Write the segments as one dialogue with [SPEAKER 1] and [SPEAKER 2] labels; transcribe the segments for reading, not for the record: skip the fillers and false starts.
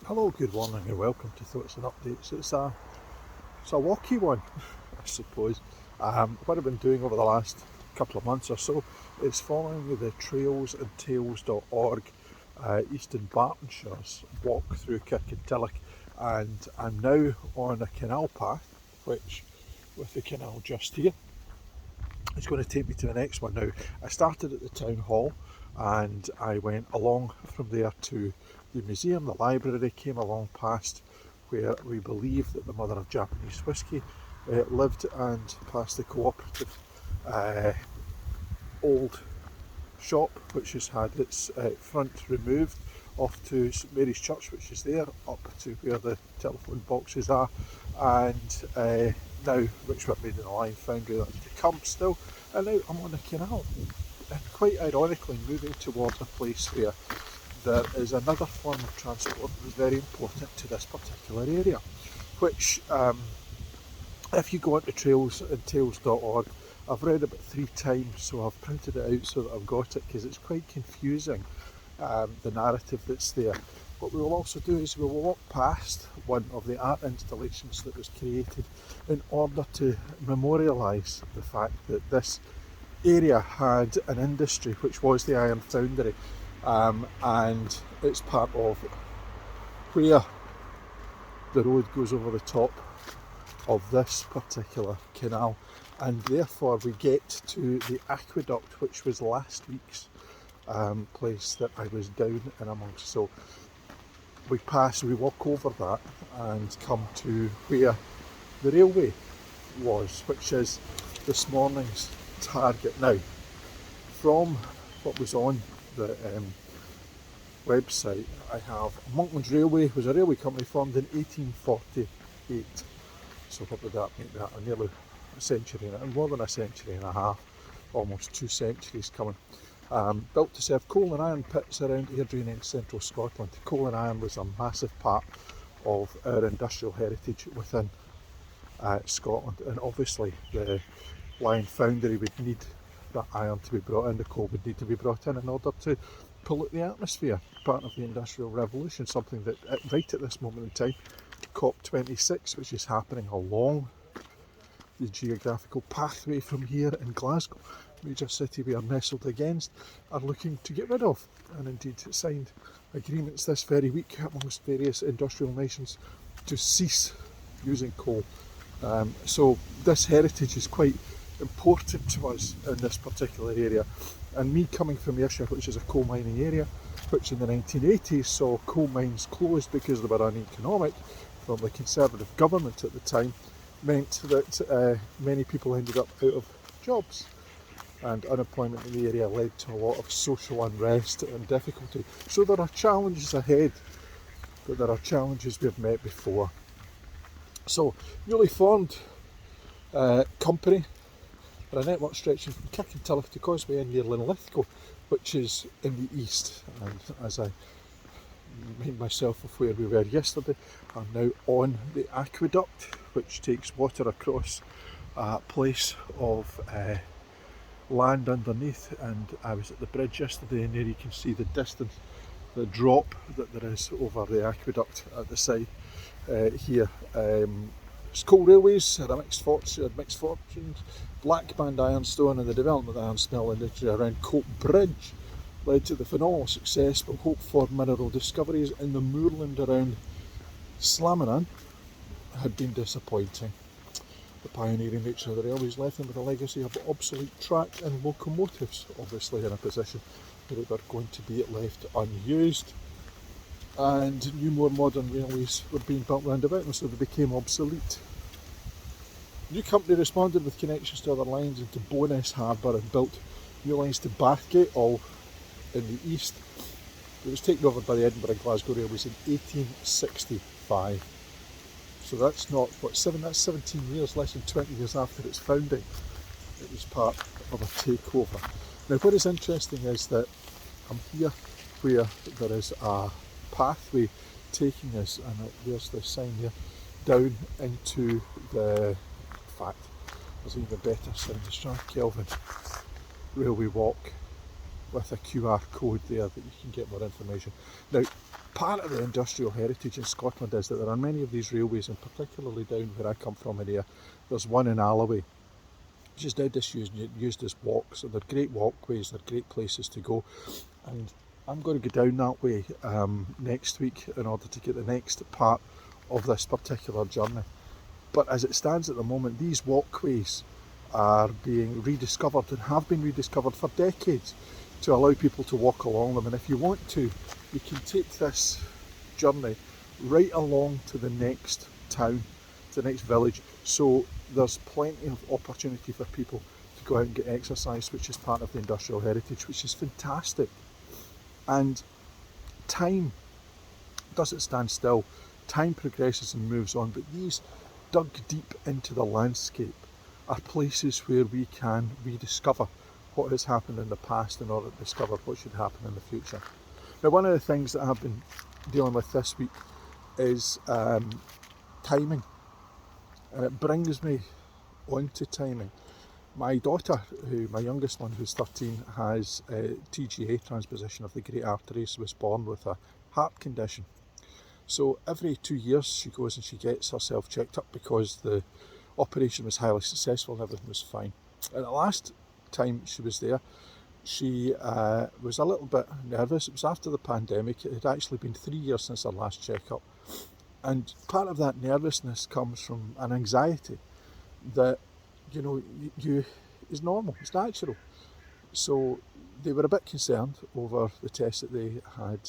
[SPEAKER 1] Hello, good morning and welcome to Thoughts and Updates. It's a walky one, I suppose. What I've been doing over the last couple of months or so is following the trailsandtales.org Eastern Bartonshire's walk through Kirkintilloch, and I'm now on a canal path, which, with the canal just here, it's going to take me to the next one. Now, I started at the town hall and I went along from there to the museum, the library, came along past where we believe that the mother of Japanese whiskey lived, and past the cooperative old shop, which has had its front removed, off to St Mary's Church, which is there, up to where the telephone boxes are, and now, which were made in the Lime Foundry, that's to come still, and now I'm on the canal, and quite ironically moving towards a place where there is another form of transport that is very important to this particular area, which if you go onto trailsandtales.org, I've read about 3 times, so I've printed it out so that I've got it, because it's quite confusing, the narrative that's there. What we will also do is we will walk past one of the art installations that was created in order to memorialise the fact that this area had an industry, which was the iron foundry, and it's part of where the road goes over the top of this particular canal, and therefore we get to the aqueduct, which was last week's place that I was down in amongst. So we walk over that and come to where the railway was, which is this morning's target. Now, from what was on the website, I have Monklands Railway was a railway company formed in 1848. So what would that make that? Nearly a century, more than a century and a half, almost 2 centuries coming. Built to serve coal and iron pits around Airdrie in central Scotland. Coal and iron was a massive part of our industrial heritage within Scotland, and obviously the Lime Foundry would need that iron to be brought in, the coal would need to be brought in order to pollute the atmosphere, part of the Industrial Revolution, something that right at this moment in time, COP26, which is happening along the geographical pathway from here in Glasgow, major city we are nestled against, are looking to get rid of, and indeed signed agreements this very week amongst various industrial nations to cease using coal. So this heritage is quite important to us in this particular area, and me coming from Ayrshire, which is a coal mining area, which in the 1980s saw coal mines closed because they were uneconomic from the Conservative government at the time, meant that many people ended up out of jobs, and unemployment in the area led to a lot of social unrest and difficulty. So there are challenges ahead, but there are challenges we've met before. So, newly formed company, a network stretching from Kirkintilloch to Causeway in near Linlithgow, which is in the east, and as I remind myself of where we were yesterday, I'm now on the aqueduct, which takes water across a place of land underneath, and I was at the bridge yesterday, and there you can see the distance, the drop that there is over the aqueduct at the side here. Coal railways had mixed fortunes. Black band ironstone and the development of the iron smelting industry around Cope Bridge led to the phenomenal success, but hope for mineral discoveries in the moorland around Slaminan had been disappointing. The pioneering nature of the railways left them with a legacy of obsolete tracks and locomotives, obviously in a position where they were going to be left unused, and new, more modern railways were being built round about them, so they became obsolete. The new company responded with connections to other lines into Bowness Harbour and built new lines to Bathgate, all in the east. It was taken over by the Edinburgh and Glasgow Railways in 1865. So that's not, that's 17 years, less than 20 years after its founding. It was part of a takeover. Now, what is interesting is that I'm here where there is a pathway taking us, and there's the sign here, down into the, in fact, there's an even better sign, the Strath Kelvin Railway Walk, with a QR code there that you can get more information. Now, part of the industrial heritage in Scotland is that there are many of these railways, and particularly down where I come from in here, there's one in Alloway, which is now used as walks. So they're great walkways, they're great places to go. And I'm going to go down that way next week in order to get the next part of this particular journey. But as it stands at the moment, these walkways are being rediscovered and have been rediscovered for decades to allow people to walk along them. And if you want to, you can take this journey right along to the next town, to the next village. So there's plenty of opportunity for people to go out and get exercise, which is part of the industrial heritage, which is fantastic. And time doesn't stand still. Time progresses and moves on, but these dug deep into the landscape are places where we can rediscover what has happened in the past in order to discover what should happen in the future. Now, one of the things that I've been dealing with this week is timing, and it brings me onto timing. My daughter, my youngest one, who's 13, has a TGA, transposition of the great arteries, was born with a heart condition. So every 2 years she goes and she gets herself checked up because the operation was highly successful and everything was fine. And the last time she was there, she was a little bit nervous. It was after the pandemic. It had actually been 3 years since her last checkup. And part of that nervousness comes from an anxiety that, is normal, it's natural. So they were a bit concerned over the test that they had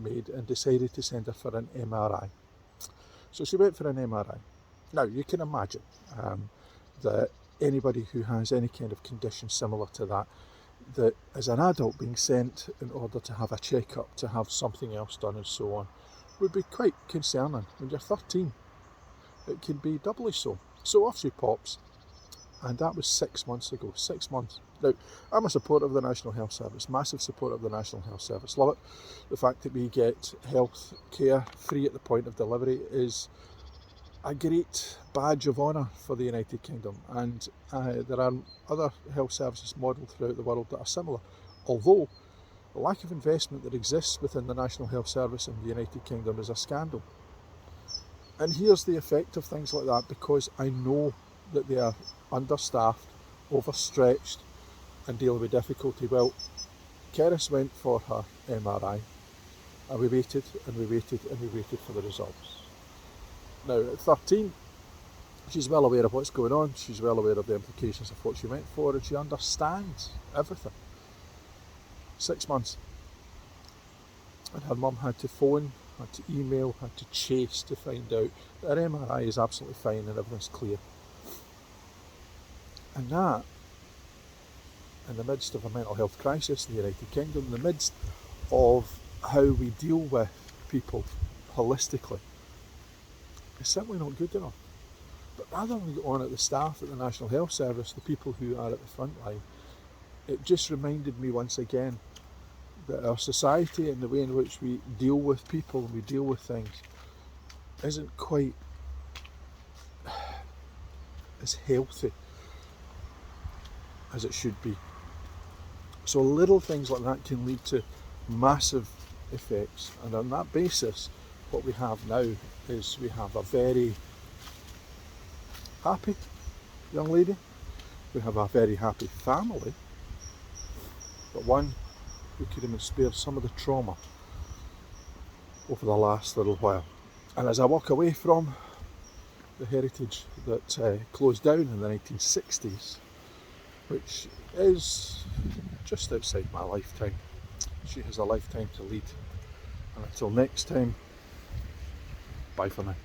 [SPEAKER 1] made and decided to send her for an MRI. So she went for an MRI. Now, you can imagine that anybody who has any kind of condition similar to that as an adult being sent in order to have a checkup, to have something else done and so on, would be quite concerning. When you're 13, it can be doubly so. So off she pops, and that was 6 months ago. 6 months. Now, I'm a supporter of the National Health Service, massive supporter of the National Health Service. Love it. The fact that we get health care free at the point of delivery is a great badge of honour for the United Kingdom, and there are other health services modelled throughout the world that are similar, although the lack of investment that exists within the National Health Service in the United Kingdom is a scandal. And here's the effect of things like that, because I know that they are understaffed, overstretched and dealing with difficulty. Well, Keris went for her MRI, and we waited and we waited and we waited for the results. Now, at 13, she's well aware of what's going on, she's well aware of the implications of what she went for, and she understands everything. 6 months. And her mum had to phone, had to email, had to chase to find out that her MRI is absolutely fine and everything's clear. And that, in the midst of a mental health crisis in the United Kingdom, in the midst of how we deal with people holistically, is simply not good enough. But rather than go on at the staff at the National Health Service, the people who are at the front line, it just reminded me once again that our society and the way in which we deal with people and we deal with things isn't quite as healthy as it should be. So little things like that can lead to massive effects, and on that basis what we have now is we have a very happy young lady, we have a very happy family, but one who could have been spared some of the trauma over the last little while. And as I walk away from the heritage that closed down in the 1960s, which is just outside my lifetime, she has a lifetime to lead. And until next time, bye for now.